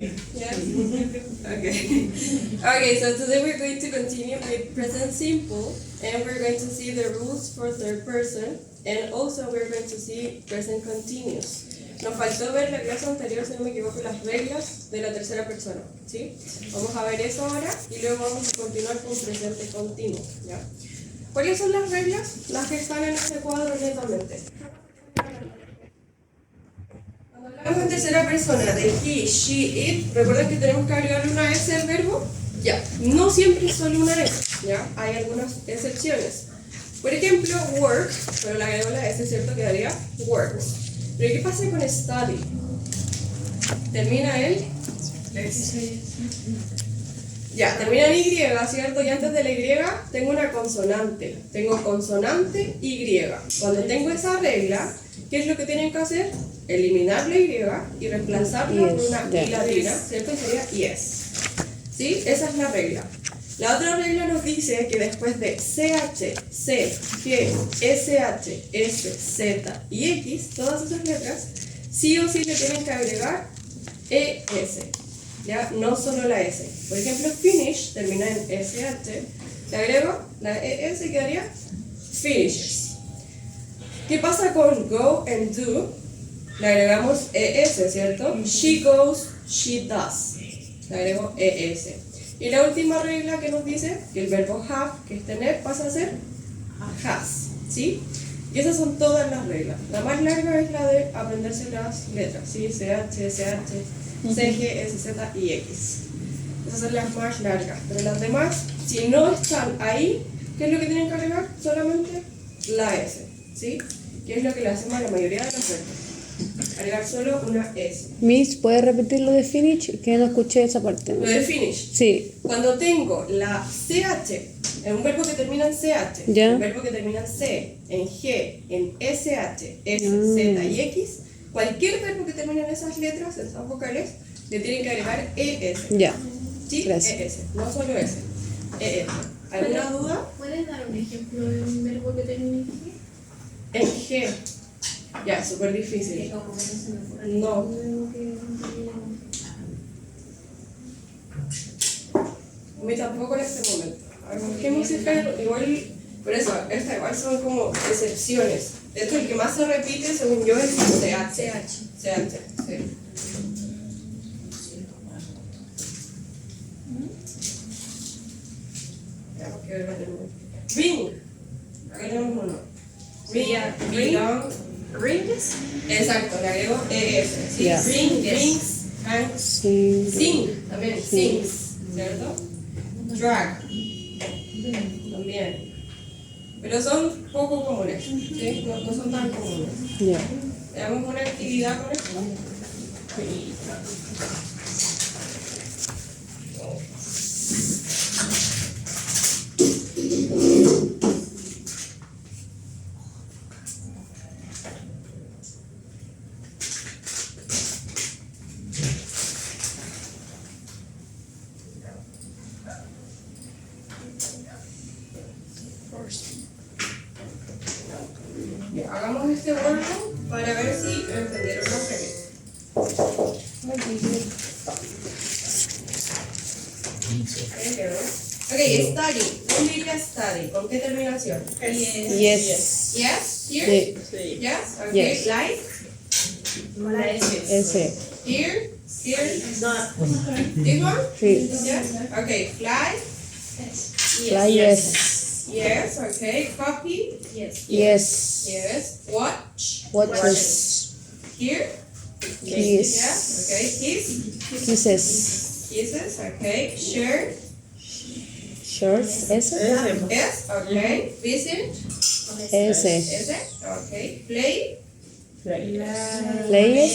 Yes? Okay. Okay, so today we're going to continue with present simple and we're going to see the rules for third person and also we're going to see present continuous. Nos faltó ver la clase anterior, si no me equivoco, las reglas de la tercera persona, ¿sí? Vamos a ver eso ahora y luego vamos a continuar con presente continuo, ¿ya? ¿Cuáles son las reglas? Las que están en este cuadro netamente. Cuando hablamos en tercera persona de he, she, it, ¿recuerdan que tenemos que agregarle una S al verbo? Ya, no siempre es solo una S, ¿ya? Hay algunas excepciones. Por ejemplo, work, pero le agrego la S, ¿cierto? Quedaría works. Pero ¿qué pasa con study? Termina en S. Ya, termina en Y, ¿cierto? Y antes de la Y tengo una consonante. Tengo consonante Y. Cuando tengo esa regla, ¿qué es lo que tienen que hacer? Eliminar la Y y reemplazarla por una I latina, ¿cierto? Y sería yes. ¿Sí? Esa es la regla. La otra regla nos dice que después de CH, C, G, SH, S, Z y X, todas esas letras, sí o sí le tienen que agregar ES, ¿ya? No solo la S. Por ejemplo, finish termina en SH, le agrego la ES y quedaría finishes. ¿Qué pasa con go and do? Le agregamos ES, ¿cierto? She goes, she does. Le agrego ES. Y la última regla que nos dice que el verbo have, que es tener, pasa a ser has, ¿sí? Y esas son todas las reglas. La más larga es la de aprenderse las letras, ¿sí? CH, SH, CG, SZ y X. Esas son las más largas. Pero las demás, si no están ahí, ¿qué es lo que tienen que agregar? Solamente la S, ¿sí? Que es lo que le hacemos a la mayoría de las reglas. Agregar solo una S. Miss, ¿puedes repetir lo de finish? Que no escuché esa parte. Lo de finish. Sí. Cuando tengo la CH, en un verbo que termina en CH, ¿Ya? un verbo que termina en C, en G, en SH, S, Z y X, cualquier verbo que termine en esas letras, en esas vocales, le tienen que agregar ES. Ya. ¿Sí? Gracias. ES, no solo S. ES. ¿Alguna duda? ¿Puedes dar un ejemplo de un verbo que termine en En G. Ya, súper difícil. No. A mí tampoco en este momento. A ver, ¿qué música? Igual, por eso, estas igual son como excepciones. De hecho, el que más se repite, según yo, es CH. CH, sí. Ya, porque ahora tenemos. Ring. Acá tenemos uno. Ring. Rings. Exacto, le agrego ES. ¿Sí? Yeah. Rings. And Sí. sing. También. Sings. ¿Cierto? Drag. También. Pero son poco comunes. ¿Sí? No son tan comunes. Ya. Veamos una actividad con esto. Hagamos este workbook para ver si entendieron las reglas. Ok, study. ¿Dónde iría study? ¿Con qué terminación? Yes. Yes? Here? Sí. Yes? Ok. Yes. Like? Ese. Here? Here? This one? Sí. Yes? Ok. Fly? La yes. Yes. Ok. Copy? Yes. Yes. Watch? Watches. Here? Kiss. Yes. Ok. Kiss? Kisses. Kisses? Ok. Share? Shorts. Ese. Yes. Ok. Visit? Ese. Ese? Ok. Play? Players.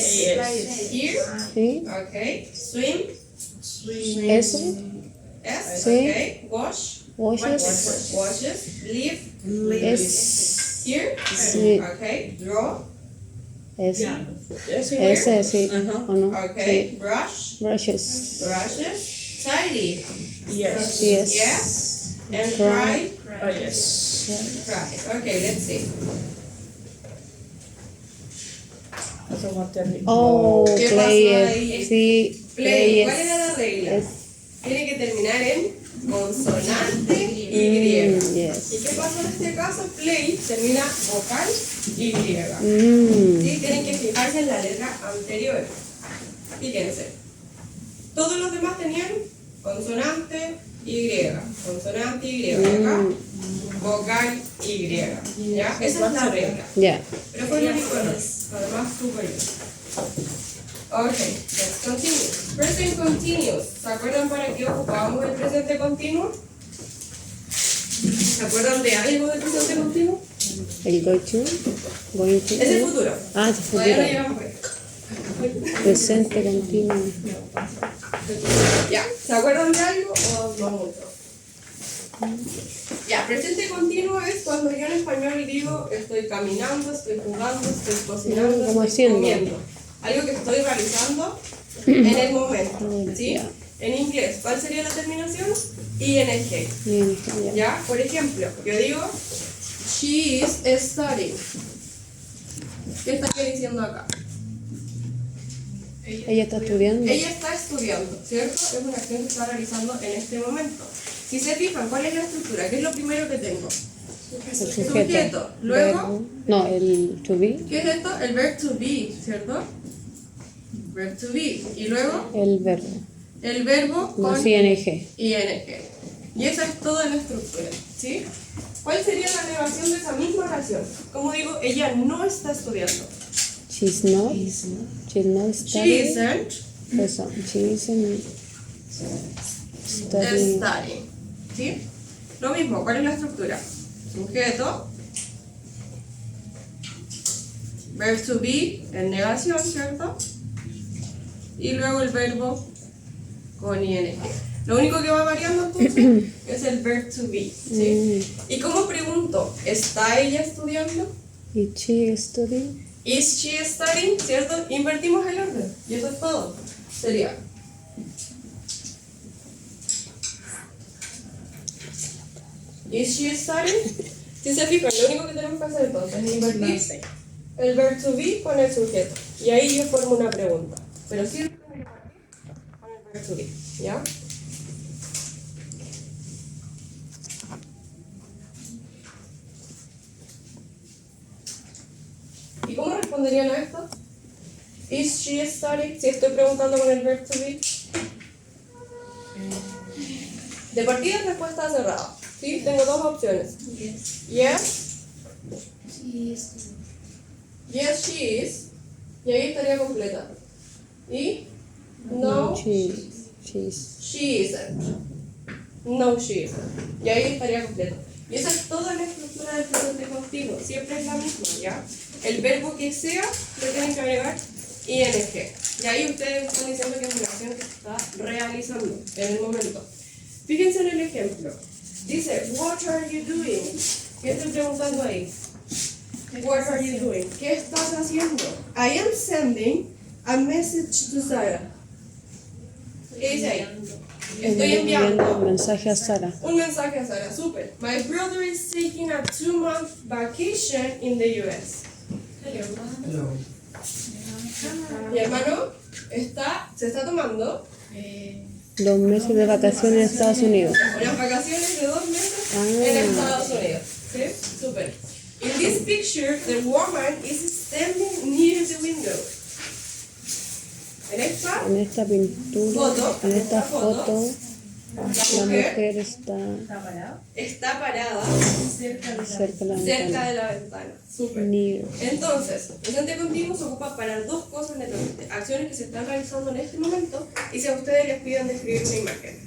Here? Sí. Ok. Swim? Ese. Yes. Sí. Ok. Wash? Washes. Washes? Live? Es. Here? Sí. Ok. Draw? Ese. Ese, sí. ¿O no? Ok. Sí. Brush? Brushes. Brushes? Tidy? Yes. Yes. And cry? Yes. Cry. Okay, let's see. Oh, ¿Qué player. pasó ahí? Sí. Play. Play ¿Cuál era la regla? es- Tiene que terminar en consonante Y. yes. ¿Y qué pasó en este caso? Play termina vocal Y. Mm. ¿Sí? Tienen que fijarse en la letra anterior. Fíjense. Todos los demás tenían consonante Y. Consonante Y. Acá, vocal Y. ¿Ya? Esa es la regla. Ya. Pero fue el único error. Además, súper bien. Ok, let's continue. Present continuous. ¿Se acuerdan para qué ocupábamos el presente continuo? ¿Se acuerdan de algo del presente continuo? El going to. Going to. Es el futuro. Ah, es el Todavía no futuro. llegamos ahí. Presente continuo. Ya, ¿se acuerdan de algo o no mucho? Ya, presente continuo es cuando yo en español digo estoy caminando, estoy jugando, estoy cocinando, Como estoy haciendo. comiendo. Algo que estoy realizando en el momento, ¿sí? Ya. En inglés, ¿cuál sería la terminación? ING. Bien, ya. ¿Ya? Por ejemplo, yo digo she is studying. ¿Qué estaría diciendo acá? Ella está estudiando. Ella está estudiando, ¿cierto? Es una acción que está realizando en este momento. Si se fijan, ¿cuál es la estructura? ¿Qué es lo primero que tengo? El sujeto. Sujeto. Luego, Verbo. No, el to be. ¿qué es esto? El verb to be, ¿cierto? Verb to be. Y luego, El verbo. el verbo con Más ing. ING. Y esa es toda la estructura, ¿sí? ¿Cuál sería la negación de esa misma oración? Como digo, ella no está estudiando. She's not. She's not She studying. isn't Eso. She isn't studying. studying. ¿Sí? Lo mismo, ¿cuál es la estructura? Sujeto. Verb to be en negación, ¿cierto? Y luego el verbo con ing. Lo único que va variando entonces es el verb to be, ¿sí? ¿Y cómo pregunto? ¿Está ella estudiando? Is she studying? Is she studying? ¿Cierto? Invertimos el orden. Y eso es todo. Sería. Is she studying? Si se fijan, lo único que tenemos que hacer entonces es invertir el verb to be con el sujeto. Y ahí yo formo una pregunta. Pero siempre tengo que partir con el verb to be. ¿Ya? ¿Y cómo responderían a esto? Is she studying? Si estoy preguntando con el verb to be. De partida, respuesta cerrada. ¿Sí? Tengo dos opciones. Yes. Yes, she is. Y ahí estaría completa. Y no, She's. she isn't. No, she isn't. Y ahí estaría completo. Y esa es toda la estructura del presente continuo. Siempre es la misma, ¿ya? El verbo que sea, le tienen que agregar ing. Y ahí ustedes están diciendo que es una acción que se está realizando en el momento. Fíjense en el ejemplo. Dice, what are you doing? ¿Qué estoy preguntando ahí? What are you doing? ¿Qué estás haciendo? I am sending a message to Sarah. ¿Qué dice ahí? Estoy Un enviando mensaje a Sara. un mensaje a Sara. Super. My brother is taking a 2-month vacation in the US. Mi hermano se está tomando 2 meses de vacaciones en Estados Unidos. unas vacaciones de 2 meses en Estados Unidos. ¿Sí? Super. In this picture, the woman is standing near the window. En esta En esta pintura, foto, en esta foto, la la mujer mujer está está parada cerca de la cerca ventana. de la ventana. Super. Near. Entonces, presente continuo se ocupa para dos cosas netamente, acciones que se están realizando en este momento y si a ustedes les piden describir una imagen.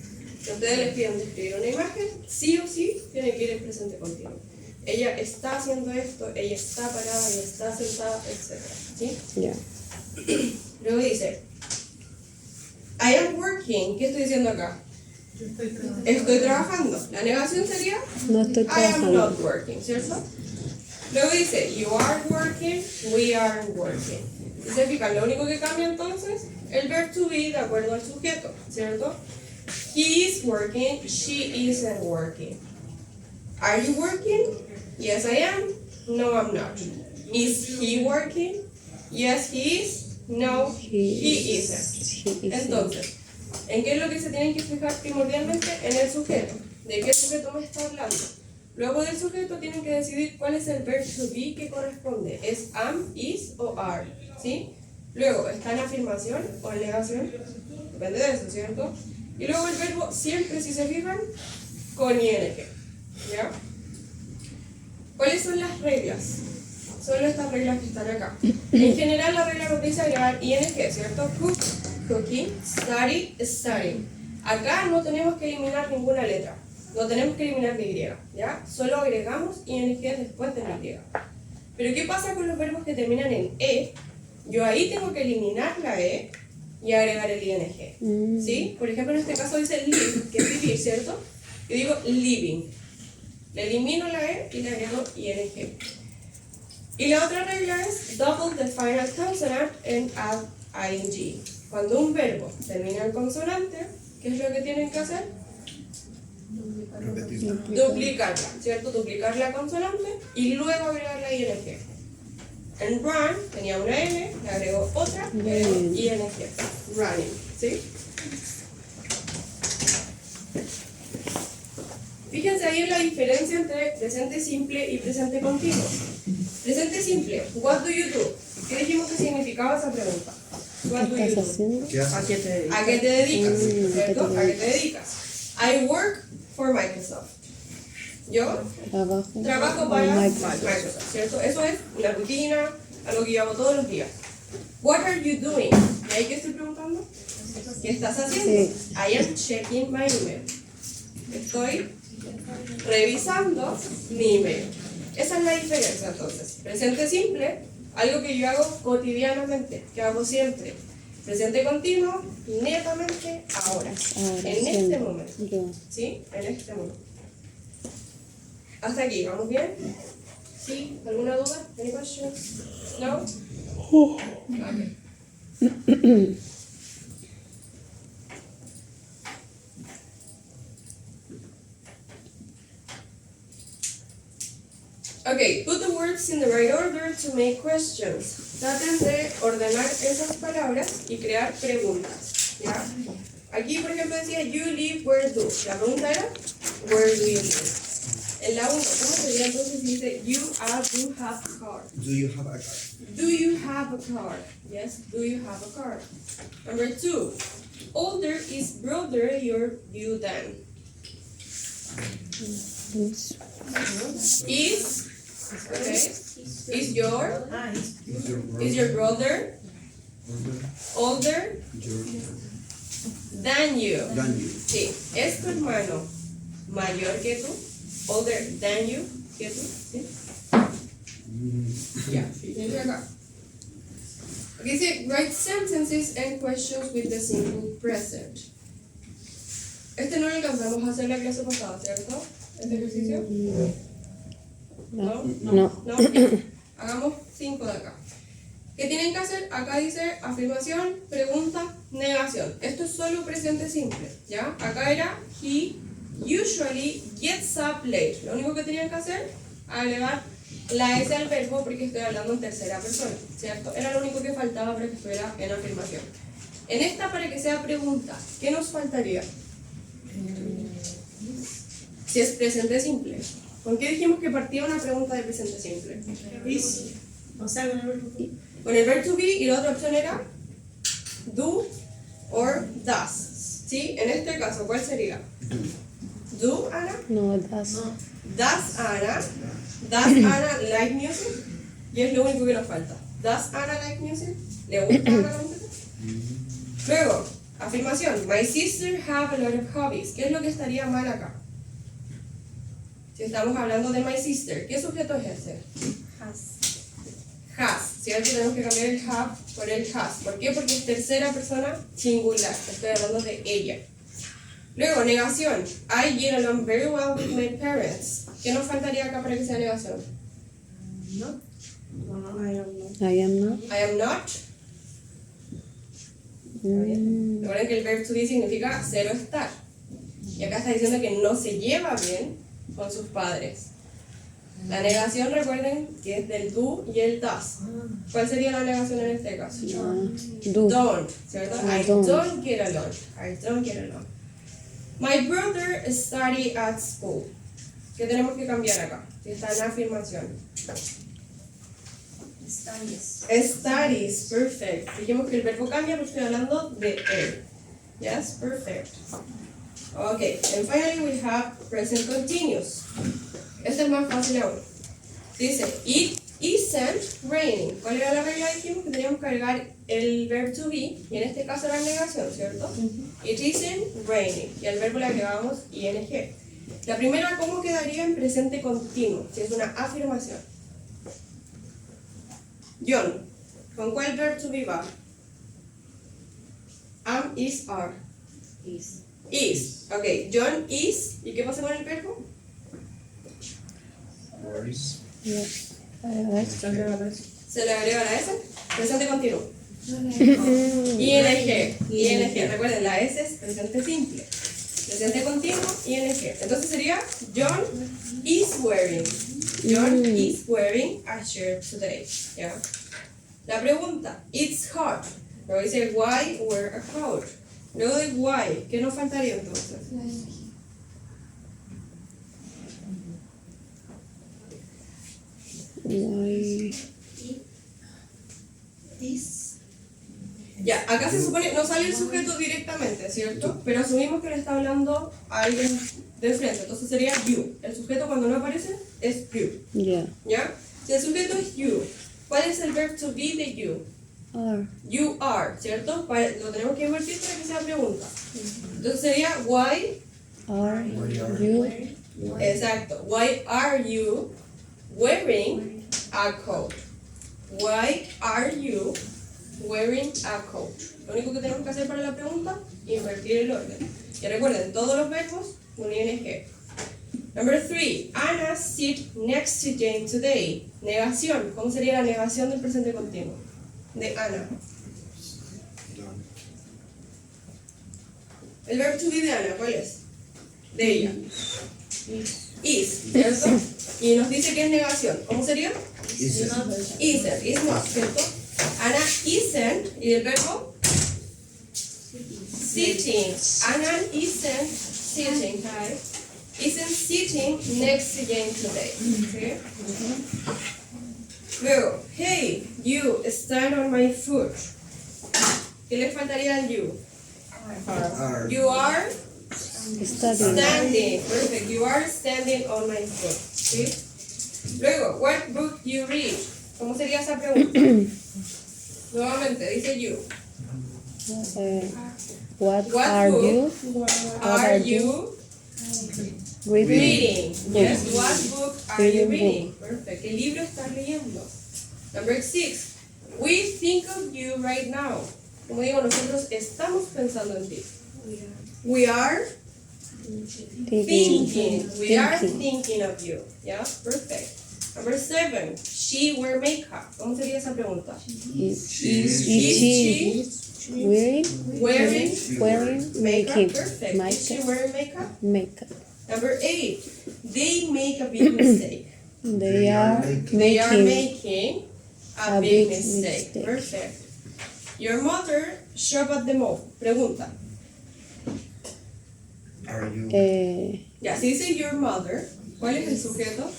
Si a ustedes les piden describir una imagen, sí o sí tienen que ir en presente continuo. Ella está haciendo esto, ella está parada, ella está sentada, etc. ¿Sí? Ya. Luego dice, I am working. ¿Qué estoy diciendo acá? Estoy trabajando. La negación sería No estoy I am trabajando. not working, ¿cierto? Luego dice, you are working, we are working. Si se fijan, lo único que cambia entonces, el verb to be de acuerdo al sujeto, ¿cierto? He is working, she isn't working. Are you working? Yes, I am. No, I'm not. Is he working? Yes, he is. No, he isn't. He isn't. Entonces, ¿en qué es lo que se tienen que fijar primordialmente? En el sujeto. ¿De qué sujeto me está hablando? Luego del sujeto tienen que decidir cuál es el verb to be que corresponde. ¿Es am, is o are? ¿Sí? Luego, ¿está en afirmación o en negación? Depende de eso, ¿cierto? Y luego el verbo siempre, si se fijan, con ing. ¿Ya? ¿Cuáles son las reglas? Son estas reglas que están acá. En general, la regla nos dice agregar ing, ¿cierto? Cook, cooking, study, studying. Acá no tenemos que eliminar ninguna letra. No tenemos que eliminar la Y, ¿ya? Solo agregamos ing después de la Y. Pero ¿qué pasa con los verbos que terminan en E? Yo ahí tengo que eliminar la E y agregar el ing. ¿Sí? Por ejemplo, en este caso dice live, que es vivir, ¿cierto? Yo digo living. Le elimino la E y le agrego ing. Y la otra regla es double the final consonant and add ing. Cuando un verbo termina en consonante, ¿qué es lo que tienen que hacer? Repetirla. Duplicarla, ¿cierto? Duplicar la consonante y luego agregar la ing. En run tenía una N, le agrego otra, le agrego ing. Running, ¿sí? Fíjense ahí en la diferencia entre presente simple y presente continuo. Presente simple, what do you do? ¿Qué dijimos que significaba esa pregunta? What do ¿Qué you estás do? haciendo? ¿Qué haces? ¿A qué te dedicas? ¿A qué te dedicas? ¿Cierto? ¿a ¿A qué qué te dedicas? I work for Microsoft. Yo trabajo para Microsoft, ¿cierto? Eso es una rutina, algo que yo hago todos los días. What are you doing? ¿Y ahí qué estoy preguntando? ¿Qué estás haciendo? Sí. I am checking my email. Estoy revisando mi email. Esa es la diferencia entonces. Presente simple, algo que yo hago cotidianamente, que hago siempre. Presente continuo, netamente ahora. Ahora, En este siendo. momento. Yo. ¿Sí? En este momento. Hasta aquí, ¿vamos bien? ¿Sí? ¿Alguna duda? ¿Any questions? ¿No? Okay. Okay, put the words in the right order to make questions. Traten de ordenar esas palabras y crear preguntas, ¿ya? Aquí, por ejemplo, decía, you live where do. La pregunta era, where do you live? En la 1, ¿cómo sería entonces? Dice, do have a car. Do you have a car? Do you have a car? Yes, do you have a car? Number 2, older is brother you than. Yes. Is, okay, is your Is your brother older your than you. than you? Sí, es tu hermano mayor que tú, older than you, que tú, ¿sí? Ya, fíjense acá. Aquí dice, write sentences and questions with the simple present. Este no lo alcanzamos a hacer la clase pasada, ¿cierto? Este ejercicio. No. ¿No? No. ¿No? Ya. Hagamos 5 de acá. ¿Qué tienen que hacer? Acá dice afirmación, pregunta, negación. Esto es solo presente simple, ¿ya? Acá era he usually gets up late. Lo único que tenían que hacer, agregar la S al verbo porque estoy hablando en tercera persona, ¿cierto? Era lo único que faltaba para que estuviera en afirmación. En esta, para que sea pregunta, ¿qué nos faltaría? Si es presente simple. ¿Con qué dijimos que partía una pregunta de presente simple? O sea, con el verbo. Con el verb to be y la otra opción era do or does. ¿Sí? En este caso, ¿cuál sería? Do, Ana. No, das. Does Ana. Does Ana like music? Y es lo único que nos falta. Does Ana like music? ¿Le gusta a Ana la música? Luego, afirmación. My sister have a lot of hobbies. ¿Qué es lo que estaría mal acá? Si estamos hablando de my sister, ¿qué sujeto es ese? Has, ¿cierto? Tenemos que cambiar el have por el has. ¿Por qué? Porque es tercera persona singular. Estoy hablando de ella. Luego, negación. I get along very well with my parents. ¿Qué nos faltaría acá para que sea negación? No. I am not. I am not. Recuerden que el verb to be significa cero estar. Y acá está diciendo que no se lleva bien con sus padres. La negación, recuerden que es del do y el does. ¿Cuál sería la negación en este caso? Do. Don't, ¿cierto? I Don't. don't get along. I don't get along. My brother study at school. ¿Qué tenemos que cambiar acá? Que está en afirmación. Studies, perfect. Dijimos que el verbo cambia, pero estoy hablando de él. Yes, perfect. Okay, and finally we have present continuous. Este es más fácil aún. Dice, it isn't raining. ¿Cuál era la regla? Dijimos que teníamos que agregar el verbo to be, y en este caso era negación, ¿cierto? It isn't raining. Y al verbo le agregamos ing. La primera, ¿cómo quedaría en presente continuo? Si es una afirmación. John, ¿con cuál verbo to be va? Am, is, are. Is. Ok, John is. ¿Y qué pasa con el verbo? Worries. Yeah. Alright. Se le agrega la S. Presente continuo. ING. ING. Recuerden, la S es presente simple. Presente continuo, ING. Entonces sería John is wearing. John is wearing a shirt today. ¿Ya? La pregunta, it's hot. Luego dice why wear a coat. Luego de why, ¿qué nos faltaría entonces? Why? Ya, acá se supone, no sale el sujeto directamente, ¿cierto? Pero asumimos que le está hablando a alguien de frente, entonces sería you. El sujeto cuando no aparece es you, Yeah. ¿ya? Si el sujeto es you, ¿cuál es el verbo to be de you? Are. You are, ¿cierto? Lo tenemos que invertir para que sea pregunta. Entonces sería why, Are you? exacto, why are you wearing a coat? Why are you wearing a coat? Lo único que tenemos que hacer para la pregunta, invertir el orden. Y recuerden, todos los verbos con ing. Number 3, Anna sit next to Jane today. Negación. ¿Cómo sería la negación del presente continuo? De Anna. Done. El verbo to be de Ana, ¿cuál es? De ella. Is, ¿cierto? Y nos dice que es negación. ¿Cómo sería? Isn't. Isn't, is not, ¿cierto? Ana isn't, y el verbo sitting. Ana isn't sitting, hi. Isn't sitting next to Jane today. ¿Sí? Luego, hey, you stand on my foot. ¿Qué le faltaría al you? Are. You are Studying. standing. Perfect. You are standing on my foot. ¿Sí? Luego, what book you read? ¿Cómo sería esa pregunta? Nuevamente, dice you. What What are book you are you reading? reading? Yes, what book are you Reading reading? Perfect. ¿Qué libro estás leyendo? Number 6. We think of you right now. Como digo, nosotros estamos pensando en ti. We are thinking. We are thinking of you. Yeah, perfect. Number 7. She wear makeup. ¿Cómo sería esa pregunta? Is she wearing wearing makeup? makeup? Perfect. Is she wearing makeup? Makeup. Number 8. They make a big mistake. They are They are making making a a big big mistake. mistake. Perfect. Your mother shop at the mall. Pregunta. Are you? Ya, si dice your mother, ¿cuál es el sujeto?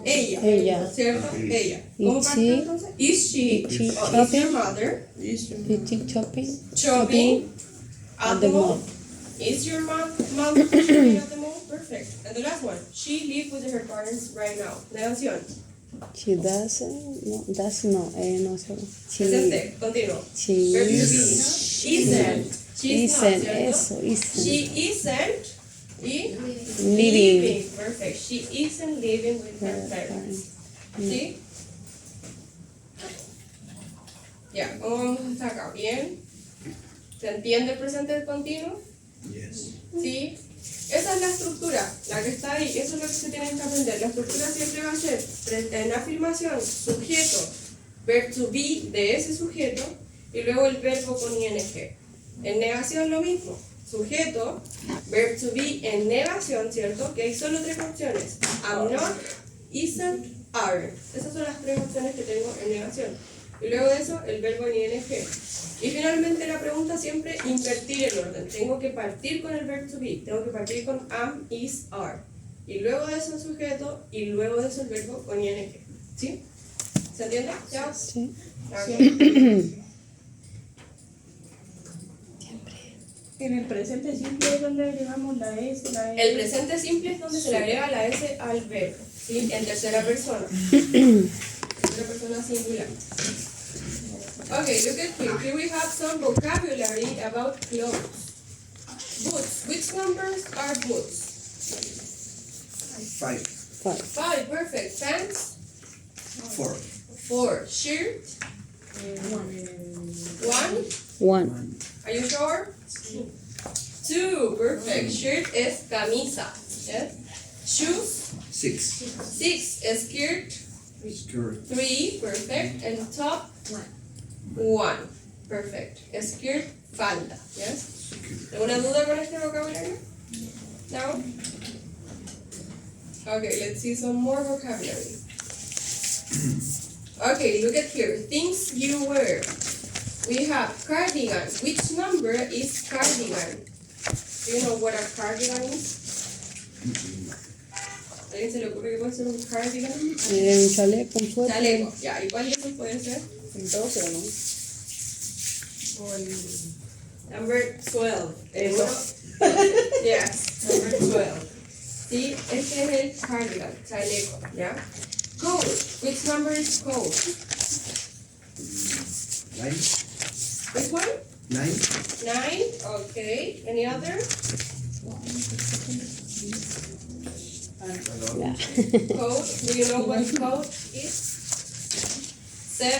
Ella. Ella. ¿Cierto? Ella. Is ¿Cómo parte she- entonces? Is she? is she Or is shopping? your mother eating shopping shopping at the mall? Is your mom shopping at the mall? Perfect. And the last one. She lives with her parents right now. Negación. She doesn't no sé. Presente. Continuo. She Verbo to be. isn't She's not, isn't ¿cierto? eso isn't She isn't living Perfect. She isn't living with her parents. ¿Sí? Ya, ¿cómo vamos hasta acá? ¿Bien? ¿Se entiende el presente continuo? Yes. ¿Sí? Esa es la estructura, la que está ahí. Eso es lo que se tienen que aprender. La estructura siempre va a ser en afirmación, sujeto, verbo to be de ese sujeto y luego el verbo con ing. En negación lo mismo. Sujeto, verbo to be en negación, ¿cierto? Que hay solo tres opciones. I'm not, isn't, aren't. Esas son las 3 opciones que tengo en negación. Y luego de eso, el verbo en ing. Y finalmente la pregunta siempre, invertir el orden. Tengo que partir con el verb to be. Tengo que partir con am, is, are. Y luego de eso el sujeto, y luego de eso el verbo con ing. ¿Sí? ¿Se entiende? ¿Ya? Sí. Ok. En el presente simple es donde agregamos la S, la El presente simple es donde se le agrega la S al verbo, ¿sí? En tercera persona. Tercera persona singular. Okay, look at here. Here we have some vocabulary about clothes. Boots. Which numbers are boots? 5, 5. 5, perfect. Pants? 4, 4. Shirt? 1. 1. Are you sure? 2, perfect. Shirt es camisa. Yes. Shoes? 6, 6. Skirt? skirt, 3, perfect. And top? 1, perfect. Skirt, falda. Yes. skirt, ¿Alguna duda con este vocabulario? No? Okay, let's see some more vocabulary. Okay, look at here. Things you wear. We have cardigan. Which number is cardigan? Do you know what a cardigan is? ¿A alguien se le ocurre que puede ser un cardigan? Un chaleco, un suéter. Chaleco. Ya, ¿y cuál de esos puede ser? El 12 o no. Number 12. Eso. Yes, number 12. Sí, este es el cardigan, chaleco, ¿ya? Coat. Which number is coat? 9, Which one? 9, 9. Okay. Any other? Ya. Coat. Do you know what coat is? 7.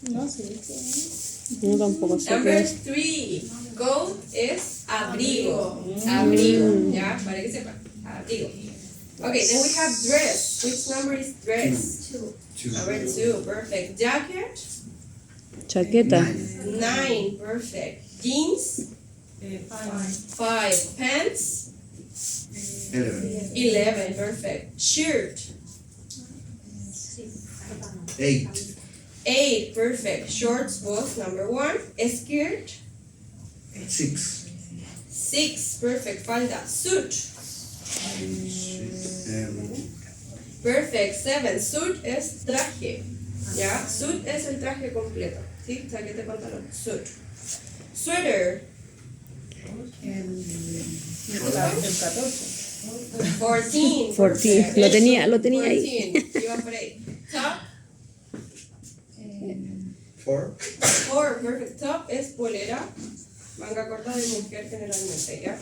No sé. No, tampoco sé qué Number es. 3. Coat es abrigo. Abrigo. ¿Ya? Para que sepan. Abrigo. Okay, then we have dress. Which number is dress? 2, Number 2. Perfect. Jacket? Chaqueta. 9. Perfect. Jeans? 5. Pants? 11, 11. Perfect. Shirt? 8, 8. Perfect. Shorts was number 1. Skirt? 6, 6. Perfect. Falda. Suit? Perfect. 7. Suit es traje. ¿Ya? Suit es el traje completo. ¿Sí? Chaqueta y pantalón. Suit. Sweater. El 14. 14. 14. Perfect. Lo tenía ahí. 14. Iba por ahí. Top. 4, 4. Perfect. Top es polera. Manga corta de mujer generalmente, ¿ya?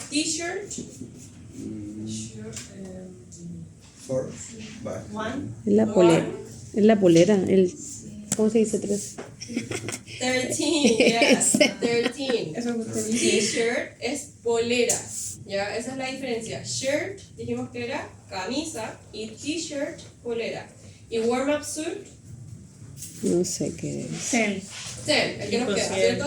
T-shirt. 4, back, Es la polera. Es la polera. El, ¿cómo se dice? 3. 13. Yes. 13. Eso que usted dice. T-shirt es polera. ¿Ya? Esa es la diferencia. Shirt, dijimos que era camisa, y t-shirt, polera. Y warm-up suit, No sé qué es. 10. 10, el que nos queda, Tipo ¿cierto?